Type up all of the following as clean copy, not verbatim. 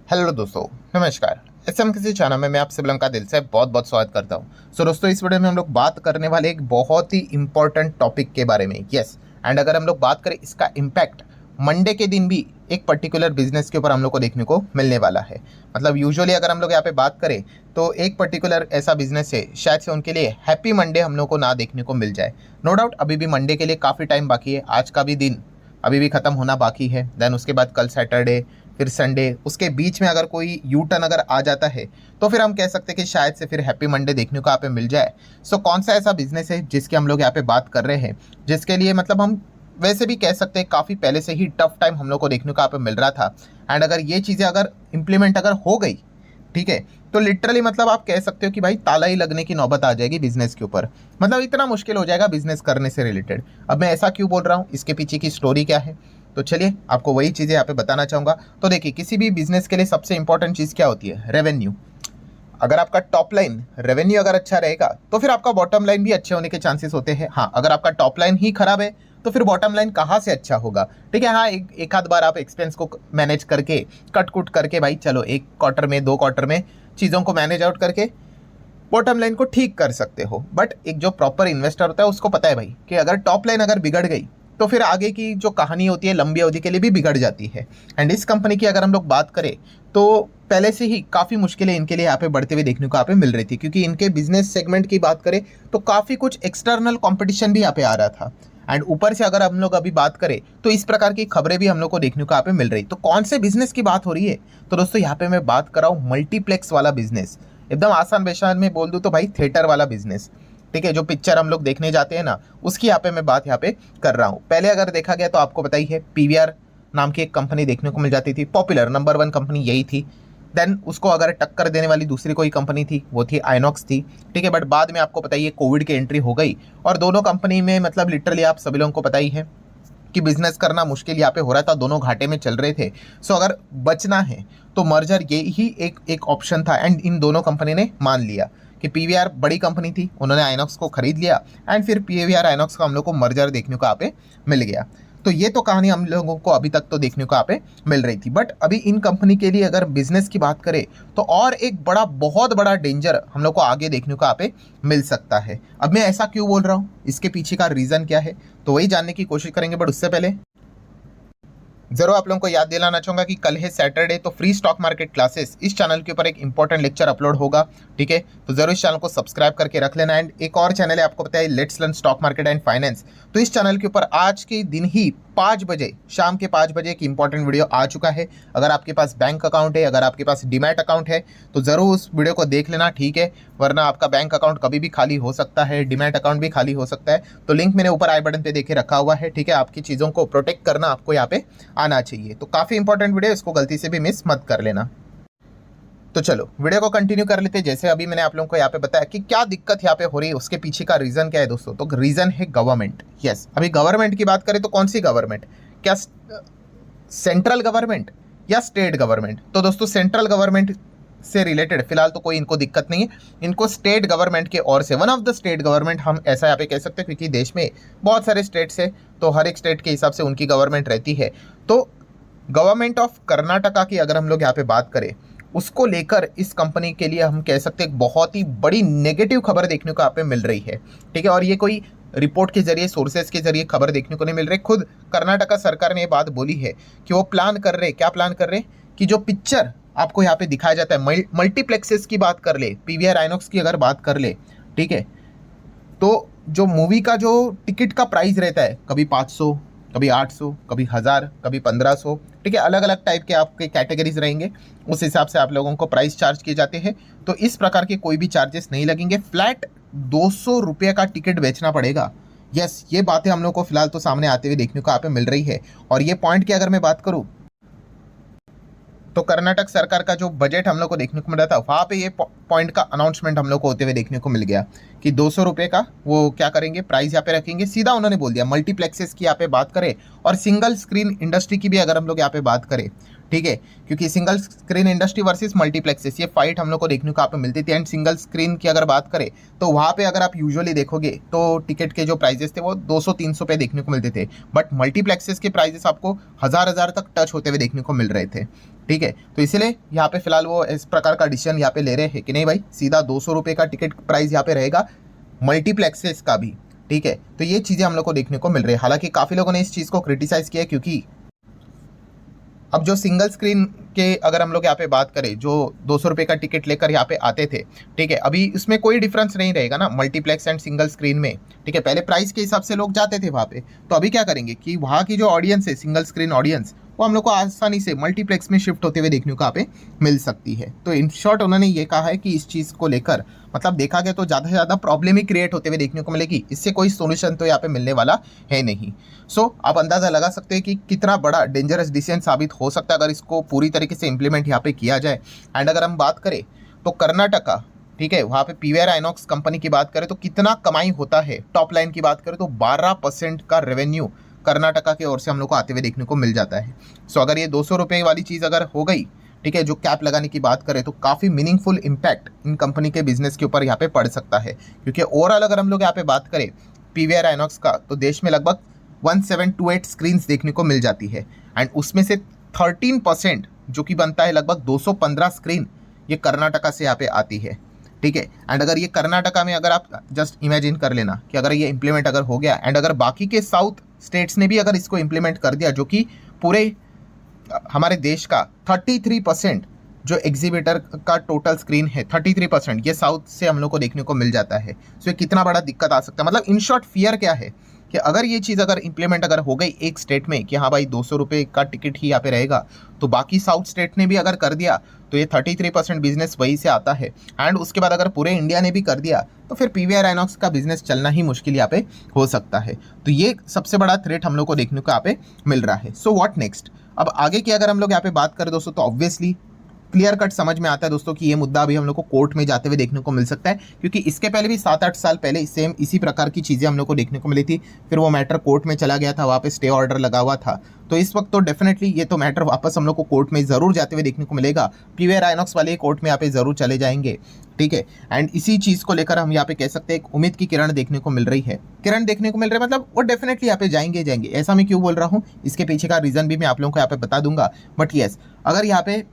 Hello दोस्तों, नमस्कार। SM किसी चैनल में मैं आप सभी लोगों का दिल से बहुत बहुत स्वागत करता हूं। दोस्तों, इस वीडियो में हम लोग बात करने वाले एक बहुत ही इंपॉर्टेंट टॉपिक के बारे में। यस, एंड अगर हम लोग बात करें इसका इम्पैक्ट मंडे के दिन भी एक पर्टिकुलर बिजनेस के ऊपर हम लोग को देखने को मिलने वाला है। मतलब यूजुअली अगर हम लोग यहाँ पे बात करें तो एक पर्टिकुलर ऐसा बिजनेस है, शायद से उनके लिए हैप्पी मंडे हम लोग को ना देखने को मिल जाए। नो डाउट अभी भी मंडे के लिए काफ़ी टाइम बाकी है, आज का भी दिन अभी भी ख़त्म होना बाकी है। देन उसके बाद कल सैटरडे, फिर संडे, उसके बीच में अगर कोई यू टर्न अगर आ जाता है तो फिर हम कह सकते हैं कि शायद से फिर हैप्पी मंडे देखने को यहाँ पे मिल जाए। सो कौन सा ऐसा बिजनेस है जिसकी हम लोग यहाँ पे बात कर रहे हैं, जिसके लिए मतलब हम वैसे भी कह सकते हैं काफ़ी पहले से ही टफ टाइम हम लोग को देखने को यहाँ पे मिल रहा था। एंड अगर ये चीज़ें अगर इम्प्लीमेंट अगर हो गई, ठीक है, तो लिटरली मतलब आप कह सकते हो कि भाई ताला ही लगने की नौबत आ जाएगी बिजनेस के ऊपर। मतलब इतना मुश्किल हो जाएगा बिजनेस करने से रिलेटेड। अब मैं ऐसा क्यों बोल रहा हूँ, इसके पीछे की स्टोरी क्या है, तो चलिए आपको वही चीज़ें यहाँ पे बताना चाहूँगा। तो देखिए, किसी भी बिजनेस के लिए सबसे इंपॉर्टेंट चीज़ क्या होती है? रेवेन्यू। अगर आपका टॉप लाइन रेवेन्यू अगर अच्छा रहेगा तो फिर आपका बॉटम लाइन भी अच्छे होने के चांसेस होते हैं। हाँ, अगर आपका टॉप लाइन ही खराब है तो फिर बॉटम लाइन कहाँ से अच्छा होगा? ठीक है, हाँ, एक आध बार आप एक्सपेंस को मैनेज करके कट कुट करके भाई चलो एक क्वार्टर में, दो क्वार्टर में चीज़ों को मैनेज आउट करके बॉटम लाइन को ठीक कर सकते हो। बट एक जो प्रॉपर इन्वेस्टर होता है उसको पता है भाई कि अगर टॉप लाइन अगर बिगड़ गई तो फिर आगे की जो कहानी होती है लंबी अवधि के लिए भी बिगड़ जाती है। एंड इस कंपनी की अगर हम लोग बात करें तो पहले से ही काफ़ी मुश्किलें इनके लिए यहाँ पे बढ़ते हुए देखने को यहाँ पे मिल रही थी, क्योंकि इनके बिजनेस सेगमेंट की बात करें तो काफ़ी कुछ एक्सटर्नल कंपटीशन भी यहाँ पे आ रहा था। एंड ऊपर से अगर हम लोग अभी बात करें तो इस प्रकार की खबरें भी हम लोग को देखने को यहाँ पे मिल रही। तो कौन से बिजनेस की बात हो रही है? तो दोस्तों यहाँ पे मैं बात कर रहा हूँ मल्टीप्लेक्स वाला बिजनेस। एकदम आसान भाषा में बोल दूँ तो भाई थिएटर वाला बिजनेस। ठीक है, जो पिक्चर हम लोग देखने जाते हैं ना, उसकी यहाँ पे मैं बात यहाँ पे कर रहा हूँ। पहले अगर देखा गया तो आपको पता ही है, पीवीआर नाम की एक कंपनी देखने को मिल जाती थी, पॉपुलर नंबर 1 कंपनी यही थी। देन उसको अगर टक्कर देने वाली दूसरी कोई कंपनी थी वो थी आइनॉक्स थी। ठीक है, बट बाद में आपको पता ही है कोविड की एंट्री हो गई और दोनों कंपनी में मतलब लिटरली आप सभी लोगों को पता ही है कि बिजनेस करना मुश्किल यहाँ पे हो रहा था, दोनों घाटे में चल रहे थे। सो अगर बचना है तो मर्जर ये ही एक ऑप्शन था। एंड इन दोनों कंपनी ने मान लिया कि पीवीआर बड़ी कंपनी थी, उन्होंने आइनॉक्स को खरीद लिया। एंड फिर पीवीआर आइनॉक्स का हम लोग को मर्जर देखने को यहाँ पे मिल गया। तो ये तो कहानी हम लोगों को अभी तक तो देखने को यहाँ पे मिल रही थी। बट अभी इन कंपनी के लिए अगर बिजनेस की बात करें तो और एक बड़ा, बहुत बड़ा डेंजर हम लोग को आगे देखने को यहाँ पे मिल सकता है। अब मैं ऐसा क्यों बोल रहा हूँ, इसके पीछे का रीज़न क्या है, तो वही जानने की कोशिश करेंगे। बट उससे पहले जरूर आप लोगों को याद दिलाना चाहूंगा कि कल है सैटरडे, तो फ्री स्टॉक मार्केट क्लासेस इस चैनल के ऊपर एक इंपॉर्टेंट लेक्चर अपलोड होगा। ठीक है, तो जरूर इस चैनल को सब्सक्राइब करके रख लेना। एंड एक और चैनल है, आपको पता है, let's learn stock market and finance. तो इस चैनल के ऊपर आज के दिन ही 5 बजे, शाम के 5 बजे एक इंपॉर्टेंट वीडियो आ चुका है। अगर आपके पास बैंक अकाउंट है, अगर आपके पास डीमैट अकाउंट है तो ज़रूर उस वीडियो को देख लेना। ठीक है, वरना आपका बैंक अकाउंट कभी भी खाली हो सकता है, डीमैट अकाउंट भी खाली हो सकता है। तो लिंक मैंने ऊपर आई बटन पे देखे रखा हुआ है। ठीक है, आपकी चीज़ों को प्रोटेक्ट करना आपको यहाँ पे आना चाहिए। तो काफ़ी इंपॉर्टेंट वीडियो, इसको गलती से भी मिस मत कर लेना। तो चलो वीडियो को कंटिन्यू कर लेते हैं। जैसे अभी मैंने आप लोगों को यहाँ पे बताया कि क्या दिक्कत यहाँ पे हो रही है, उसके पीछे का रीज़न क्या है दोस्तों। तो रीज़न है गवर्नमेंट। यस, अभी गवर्नमेंट की बात करें तो कौन सी गवर्नमेंट? क्या सेंट्रल गवर्नमेंट या स्टेट गवर्नमेंट? तो दोस्तों सेंट्रल गवर्नमेंट से रिलेटेड फिलहाल तो कोई इनको दिक्कत नहीं है। इनको स्टेट गवर्नमेंट के ओर से, one of the state government हम ऐसा यहाँ पे कह सकते हैं, क्योंकि देश में बहुत सारे स्टेट्स है तो हर एक स्टेट के हिसाब से उनकी गवर्नमेंट रहती है। तो गवर्नमेंट ऑफ कर्नाटका की अगर हम लोग यहाँ पे बात करें, उसको लेकर इस कंपनी के लिए हम कह सकते हैं एक बहुत ही बड़ी नेगेटिव खबर देखने को यहाँ पे मिल रही है। ठीक है, और ये कोई रिपोर्ट के जरिए, सोर्सेज के जरिए खबर देखने को नहीं मिल रही। खुद कर्नाटका सरकार ने ये बात बोली है कि वो प्लान कर रहे, क्या प्लान कर रहे, कि जो पिक्चर आपको यहाँ पे दिखाया जाता है, मल्टीप्लेक्सेस की बात कर ले, पीवीआर आइनॉक्स की अगर बात कर ले, ठीक है, तो जो मूवी का जो टिकट का प्राइस रहता है, कभी 500, कभी 800, कभी 1000, कभी 1500, ठीक है, अलग अलग टाइप के आपके कैटेगरीज रहेंगे, उस हिसाब से आप लोगों को प्राइस चार्ज किए जाते हैं। तो इस प्रकार के कोई भी चार्जेस नहीं लगेंगे, फ्लैट 200 रुपये का टिकट बेचना पड़ेगा। यस, ये बातें हम लोग को फिलहाल तो सामने आते हुए देखने को यहाँ पे मिल रही है। और ये पॉइंट की अगर मैं बात करूँ तो कर्नाटक सरकार का जो बजट हम लोग को देखने को मिल रहा था, वहाँ पे ये पॉइंट का अनाउंसमेंट हम लोग को होते हुए देखने को मिल गया कि 200 रुपये का वो क्या करेंगे, प्राइस यहाँ पे रखेंगे। सीधा उन्होंने बोल दिया। मल्टीप्लेक्सेस की यहाँ पे बात करें और सिंगल स्क्रीन इंडस्ट्री की भी अगर हम लोग यहाँ पे बात करें, ठीक है, क्योंकि single screen industry versus multiplexes ये फाइट हम लोग को देखने को आप मिलती थी। एंड सिंगल स्क्रीन की अगर बात करें तो वहाँ पे अगर आप यूजुअली देखोगे तो टिकट के जो प्राइजेस थे वो 200-300 पे देखने को मिलते थे, बट मल्टीप्लेक्सेस के प्राइजेस आपको हज़ार तक टच होते हुए देखने को मिल रहे थे। ठीक है, तो इसीलिए यहाँ पे फिलहाल वो इस प्रकार का डिसीजन यहाँ पे ले रहे हैं कि नहीं भाई, सीधा 200 रुपये का टिकट प्राइस यहाँ पे रहेगा मल्टीप्लेक्सेस का भी। ठीक है, तो ये चीज़ें हम लोग को देखने को मिल रही है। हालांकि काफ़ी लोगों ने इस चीज़ को क्रिटिसाइज़ किया, क्योंकि अब जो सिंगल स्क्रीन के अगर हम लोग यहाँ पे बात करें, जो 200 रुपये का टिकट लेकर यहाँ पे आते थे, ठीक है, अभी इसमें कोई डिफरेंस नहीं रहेगा ना मल्टीप्लेक्स एंड सिंगल स्क्रीन में। ठीक है, पहले प्राइस के हिसाब से लोग जाते थे वहाँ पे, तो अभी क्या करेंगे कि वहाँ की जो ऑडियंस है, सिंगल स्क्रीन ऑडियंस, वो हम लोग को आसानी से मल्टीप्लेक्स में शिफ्ट होते हुए देखने को यहाँ पे मिल सकती है। तो इन शॉर्ट उन्होंने ये कहा है कि इस चीज़ को लेकर मतलब देखा गया तो ज़्यादा से ज़्यादा प्रॉब्लम ही क्रिएट होते हुए देखने को मिलेगी, इससे कोई सोल्यूशन तो यहाँ पे मिलने वाला है नहीं। सो आप अंदाज़ा लगा सकते हैं कि कितना बड़ा डेंजरस डिसीजन साबित हो सकता है अगर इसको पूरी तरीके से इंप्लीमेंट यहाँ पे किया जाए। एंड अगर हम बात करें तो कर्नाटका, ठीक है, वहाँ पे पीवीआर आइनॉक्स कंपनी की बात करें तो कितना कमाई होता है, टॉप लाइन की बात करें तो 12% का रेवेन्यू कर्नाटका की ओर से हम लोग को आते हुए देखने को मिल जाता है। सो अगर ये 200 रुपये वाली चीज़ अगर हो गई, ठीक है, जो कैप लगाने की बात करें तो काफ़ी मीनिंगफुल इम्पैक्ट इन कंपनी के बिजनेस के ऊपर यहाँ पे पड़ सकता है। क्योंकि ओवरऑल अगर हम लोग यहाँ पे बात करें पीवीआर आइनॉक्स का, तो देश में लगभग 1728 स्क्रीन्स देखने को मिल जाती है। एंड उसमें से 13% जो कि बनता है लगभग 215 स्क्रीन, ये कर्नाटका से यहाँ पे आती है। ठीक है, एंड अगर ये कर्नाटका में अगर आप जस्ट इमेजिन कर लेना कि अगर ये इम्प्लीमेंट अगर हो गया, एंड अगर बाकी के साउथ स्टेट्स ने भी अगर इसको इम्प्लीमेंट कर दिया, जो कि पूरे हमारे देश का 33% जो एग्जीबिटर का टोटल स्क्रीन है, 33% ये साउथ से हम लोग को देखने को मिल जाता है। सो ये कितना बड़ा दिक्कत आ सकता है। मतलब इन शॉर्ट फियर क्या है कि अगर ये चीज़ अगर इम्प्लीमेंट अगर हो गई एक स्टेट में कि हाँ भाई 200 रुपये का टिकट ही यहाँ पे रहेगा, तो बाकी साउथ स्टेट ने भी अगर कर दिया तो ये 33% बिजनेस वहीं से आता है। एंड उसके बाद अगर पूरे इंडिया ने भी कर दिया तो फिर पीवीआर आइनॉक्स का बिजनेस चलना ही मुश्किल यहाँ पे हो सकता है। तो ये सबसे बड़ा थ्रेट हम लोग को देखने को यहाँ पे मिल रहा है। सो व्हाट नेक्स्ट, अब आगे की अगर हम लोग यहाँ पे बात करें दोस्तों, तो ऑब्वियसली क्लियर कट समझ में आता है दोस्तों कि ये मुद्दा अभी हम लोग को कोर्ट में जाते हुए देखने को मिल सकता है। क्योंकि इसके पहले भी 7-8 साल पहले सेम इसी प्रकार की चीज़ें हम लोग को देखने को मिली थी, फिर वो मैटर कोर्ट में चला गया था, वहाँ पे स्टे ऑर्डर लगा हुआ था। तो इस वक्त तो डेफिनेटली ये तो मैटर वापस हम लोग को कोर्ट में ज़रूर जाते हुए देखने को मिलेगा। पीवीआर आइनॉक्स वाले कोर्ट में यहाँ पे ज़रूर चले जाएंगे। ठीक है, एंड इसी चीज़ को लेकर हम यहाँ पे कह सकते हैं एक उम्मीद की किरण देखने को मिल रही है। किरण देखने को मिल रही है मतलब वो डेफिनेटली यहाँ पे जाएंगे। ऐसा मैं क्यों बोल रहा हूँ, इसके पीछे का रीज़न भी मैं आप लोगों को यहाँ पे बता दूंगा। बट येस, अगर यहाँ पे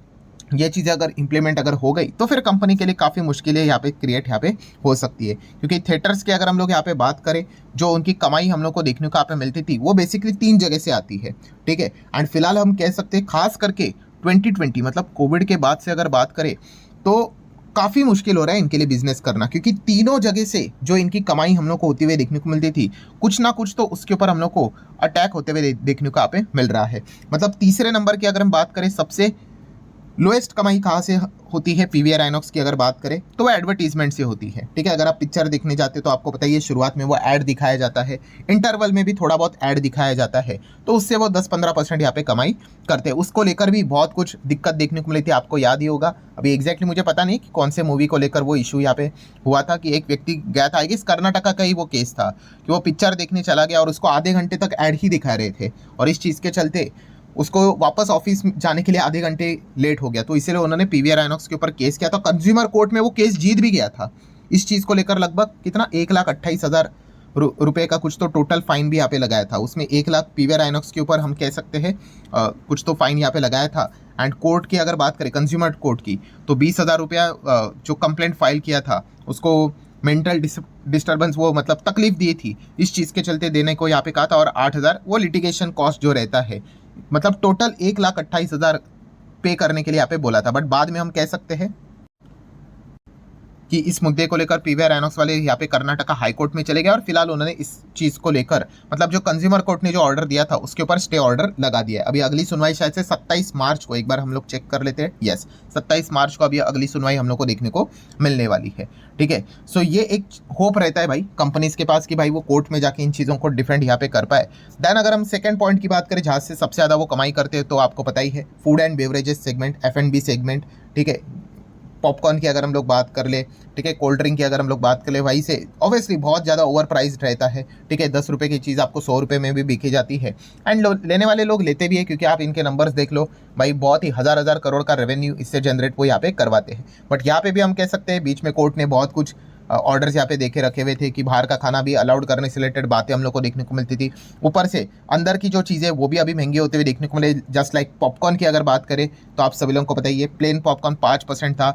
ये चीज़ें अगर इंप्लीमेंट अगर हो गई तो फिर कंपनी के लिए काफ़ी मुश्किलें यहाँ पे क्रिएट यहाँ पे हो सकती है। क्योंकि थिएटर्स की अगर हम लोग यहाँ पे बात करें, जो उनकी कमाई हम लोग को देखने को यहाँ पे मिलती थी, वो बेसिकली 3 जगह से आती है। ठीक है, एंड फिलहाल हम कह सकते हैं खास करके 2020 मतलब कोविड के बाद से अगर बात करें तो काफ़ी मुश्किल हो रहा है इनके लिए बिजनेस करना। क्योंकि तीनों जगह से जो इनकी कमाई हम लोग को होती हुई देखने को मिलती थी, कुछ ना कुछ तो उसके ऊपर हम लोग को अटैक होते हुए देखने को यहाँ पे मिल रहा है। मतलब तीसरे नंबर की अगर हम बात करें, सबसे लोएस्ट कमाई कहाँ से होती है पीवीआर आइनॉक्स की अगर बात करें तो वो एडवर्टीजमेंट से होती है। ठीक है, अगर आप पिक्चर देखने जाते तो आपको पता ही है शुरुआत में वो ऐड दिखाया जाता है, इंटरवल में भी थोड़ा बहुत ऐड दिखाया जाता है, तो उससे वो 10-15% यहाँ पे कमाई करते हैं। उसको लेकर भी बहुत कुछ दिक्कत देखने को मिली थी, आपको याद ही होगा। अभी एग्जैक्टली मुझे पता नहीं कि कौन से मूवी को लेकर वो इशू यहाँ पे हुआ था कि एक व्यक्ति गया था, आई गेस कर्नाटका का ही वो केस था कि वो पिक्चर देखने चला गया और उसको आधे घंटे तक ऐड ही दिखा रहे थे, और इस चीज़ के चलते उसको वापस ऑफिस जाने के लिए आधे घंटे लेट हो गया। तो इसीलिए उन्होंने पीवीआर आइनॉक्स के ऊपर केस किया था। कंज्यूमर कोर्ट में वो केस जीत भी गया था इस चीज़ को लेकर। लगभग कितना 1,28,000 रुपये का कुछ तो टोटल फाइन भी यहाँ पे लगाया था। उसमें 1 लाख पीवीआर आइनॉक्स के ऊपर हम कह सकते हैं कुछ तो फाइन यहाँ पे लगाया था। एंड कोर्ट की अगर बात करें कंज्यूमर कोर्ट की, तो 20,000 रुपया जो कंप्लेंट फाइल किया था उसको मेंटल डिस्टर्बेंस वो मतलब तकलीफ दी थी, इस चीज़ के चलते देने को यहाँ पे कहा था। और 8,000 वो लिटिगेशन कॉस्ट जो रहता है, मतलब टोटल 1,28,000 पे करने के लिए यहाँ पे बोला था। बट बाद में हम कह सकते हैं कि इस मुद्दे को लेकर पीवीआर आइनॉक्स वाले यहाँ पे कर्नाटका हाई कोर्ट में चले गए और फिलहाल उन्होंने इस चीज़ को लेकर मतलब जो कंज्यूमर कोर्ट ने जो ऑर्डर दिया था उसके ऊपर स्टे ऑर्डर लगा दिया है। अभी अगली सुनवाई शायद से 27 मार्च को, एक बार हम लोग चेक कर लेते हैं। यस, 27 मार्च को अभी अगली सुनवाई हम लोग को देखने को मिलने वाली है। ठीक है, सो ये एक होप रहता है भाई कंपनीज के पास कि भाई वो कोर्ट में जाके इन चीज़ों को डिफेंड यहाँ पे कर पाए। देन अगर हम सेकंड पॉइंट की बात करें जहाँ से सबसे ज़्यादा वो कमाई करते हैं, तो आपको पता ही है food and beverages segment, F&B segment. ठीक है, पॉपकॉर्न की अगर हम लोग बात कर ले, ठीक है, कोल्ड ड्रिंक की अगर हम लोग बात कर ले, वहीं से ऑब्वियसली बहुत ज़्यादा ओवर प्राइस्ड रहता है, ठीक है, 10 रुपये की चीज़ आपको 100 रुपये में भी बिकी जाती है। एंड लेने वाले लोग लेते भी है, क्योंकि आप इनके नंबर्स देख लो भाई, बहुत ही हज़ार हज़ार करोड़ का रेवेन्यू इससे जनरेट वो यहाँ पे करवाते हैं। बट यहाँ पे भी हम कह सकते हैं बीच में कोर्ट ने बहुत कुछ ऑर्डर्स यहाँ पे देखे रखे हुए थे कि बाहर का खाना भी अलाउड करने से रिलेटेड बातें हम लोग को देखने को मिलती थी। ऊपर से अंदर की जो चीज़ें वो भी अभी महंगी होते हुए देखने को मिले। जस्ट लाइक पॉपकॉर्न की अगर बात करें तो आप सभी लोगों को बताइए, प्लेन पॉपकॉर्न 5% था,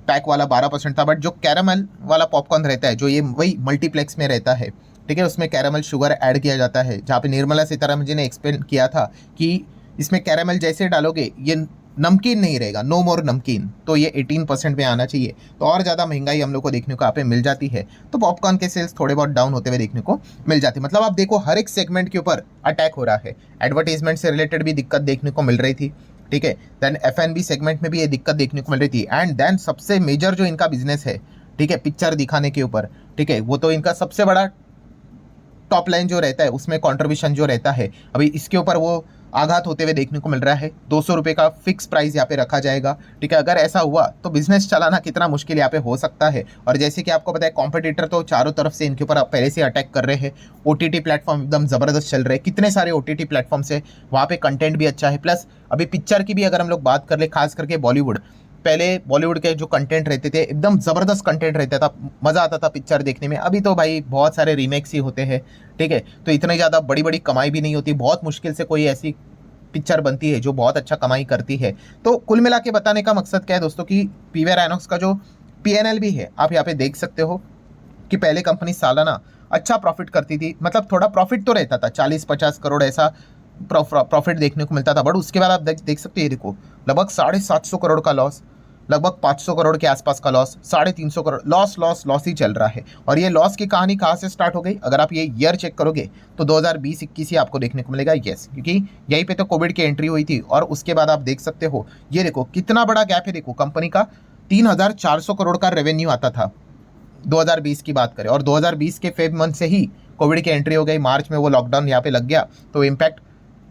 पैक वाला 12% था, बट जो कैरामल वाला पॉपकॉर्न रहता है, जो ये वही मल्टीप्लेक्स में रहता है, ठीक है, उसमें कैरामल शुगर ऐड किया जाता है, जहाँ पे निर्मला सीतारमन जी ने एक्सप्लेन किया था कि इसमें कैरामल जैसे डालोगे ये नमकीन नहीं रहेगा, नो मोर नमकीन, तो ये 18% में आना चाहिए, तो और ज़्यादा महंगाई हम लोग को देखने को यहाँ पे मिल जाती है। तो पॉपकॉर्न के सेल्स थोड़े बहुत डाउन होते हुए देखने को मिल जाती है। मतलब आप देखो हर एक सेगमेंट के ऊपर अटैक हो रहा है। एडवर्टीजमेंट से रिलेटेड भी दिक्कत देखने को मिल रही थी, ठीक है, देन F&B सेगमेंट में भी ये दिक्कत देखने को मिल रही थी। एंड देन सबसे मेजर जो इनका बिजनेस है, ठीक है, पिक्चर दिखाने के ऊपर, ठीक है, वो तो इनका सबसे बड़ा टॉप लाइन जो रहता है उसमें कंट्रीब्यूशन जो रहता है, अभी इसके ऊपर वो आघात होते हुए देखने को मिल रहा है। 200 रुपये का फिक्स प्राइस यहाँ पे रखा जाएगा, ठीक है। अगर ऐसा हुआ तो बिजनेस चलाना कितना मुश्किल यहाँ पे हो सकता है। और जैसे कि आपको पता है कॉम्पिटिटर तो चारों तरफ से इनके ऊपर पहले से अटैक कर रहे हैं। OTT प्लेटफॉर्म एकदम ज़बरदस्त चल रहे हैं, कितने सारे OTT प्लेटफॉर्म्स है, वहाँ पे कंटेंट भी अच्छा है। प्लस अभी पिक्चर की भी अगर हम लोग बात कर ले, खास करके बॉलीवुड, पहले बॉलीवुड के जो कंटेंट रहते थे एकदम ज़बरदस्त कंटेंट रहता था, मज़ा आता था पिक्चर देखने में। अभी तो भाई बहुत सारे रीमेक्स ही होते हैं, ठीक है, तो इतनी ज़्यादा बड़ी बड़ी कमाई भी नहीं होती, बहुत मुश्किल से कोई ऐसी पिक्चर बनती है जो बहुत अच्छा कमाई करती है। तो कुल मिला के बताने का मकसद क्या है दोस्तों कि पीवीआर आइनॉक्स का जो PNL भी है आप यहाँ पे देख सकते हो कि पहले कंपनी सालाना अच्छा प्रॉफिट करती थी, मतलब थोड़ा प्रॉफिट तो रहता था, 40-50 करोड़ ऐसा प्रॉफिट देखने को मिलता था। बट उसके बाद आप देख सकते हैं, देखो लगभग 750 करोड़ का लॉस, लगभग 500 करोड़ के आसपास का लॉस, 350 करोड़ लॉस ही चल रहा है। और ये लॉस की कहानी कहाँ से स्टार्ट हो गई, अगर आप ये ईयर चेक करोगे तो 2020-21 ही आपको देखने को मिलेगा। यस, क्योंकि यहीं पे तो कोविड की एंट्री हुई थी। और उसके बाद आप देख सकते हो, ये देखो कितना बड़ा गैप है। देखो कंपनी का 3400 करोड़ का रेवेन्यू आता था 2020 की बात करें, और 2020 के फेब मंथ से ही कोविड की एंट्री हो गई, मार्च में वो लॉकडाउन यहाँ पे लग गया, तो इम्पैक्ट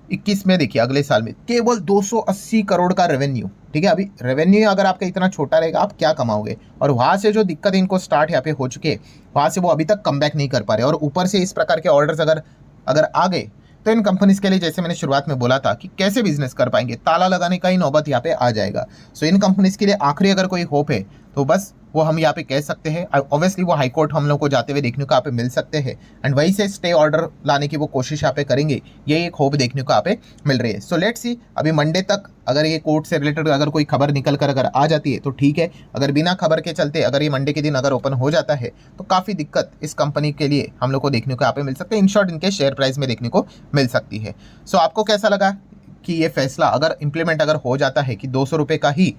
21 में देखिए अगले साल में केवल 280 करोड़ का रेवेन्यू, ठीक है। अभी रेवेन्यू अगर आपका इतना छोटा रहेगा आप क्या कमाओगे। और वहाँ से जो दिक्कत इनको स्टार्ट यहाँ पे हो चुके हैं, वहाँ से वो अभी तक कम बैक नहीं कर पा रहे। और ऊपर से इस प्रकार के ऑर्डर्स अगर आ गए तो इन कंपनीज के लिए, जैसे मैंने शुरुआत में बोला था कि कैसे बिजनेस कर पाएंगे, ताला लगाने का ही नौबत यहाँ पे आ जाएगा। सो इन कंपनीज के लिए आखिरी अगर कोई होप है तो बस वो हम यहाँ पे कह सकते हैं, ऑब्वियसली वो हाई कोर्ट हम लोग को जाते हुए देखने को यहाँ पे मिल सकते हैं, एंड वहीं से स्टे ऑर्डर लाने की वो कोशिश यहाँ पे करेंगे, ये एक होप देखने को यहाँ पे मिल रही है। सो लेट्स सी, अभी मंडे तक अगर ये कोर्ट से रिलेटेड अगर कोई खबर निकल कर अगर आ जाती है तो ठीक है, अगर बिना खबर के चलते अगर ये मंडे के दिन अगर ओपन हो जाता है तो काफ़ी दिक्कत इस कंपनी के लिए हम लोग को देखने को यहाँ पे मिल सकते हैं। इन शॉर्ट इनके शेयर प्राइस में देखने को मिल सकती है। सो आपको कैसा लगा कि ये फैसला अगर इंप्लीमेंट अगर हो जाता है कि 200 रुपये का ही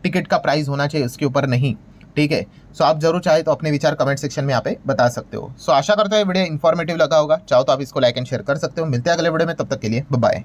टिकट का प्राइस होना चाहिए, उसके ऊपर नहीं, ठीक है। सो आप जरूर चाहे तो अपने विचार कमेंट सेक्शन में यहाँ पे बता सकते हो। सो आशा करता है वीडियो इन्फॉर्मेटिव लगा होगा, चाहो तो आप इसको लाइक एंड शेयर कर सकते हो। मिलते हैं अगले वीडियो में, तब तक के लिए बाय बाय।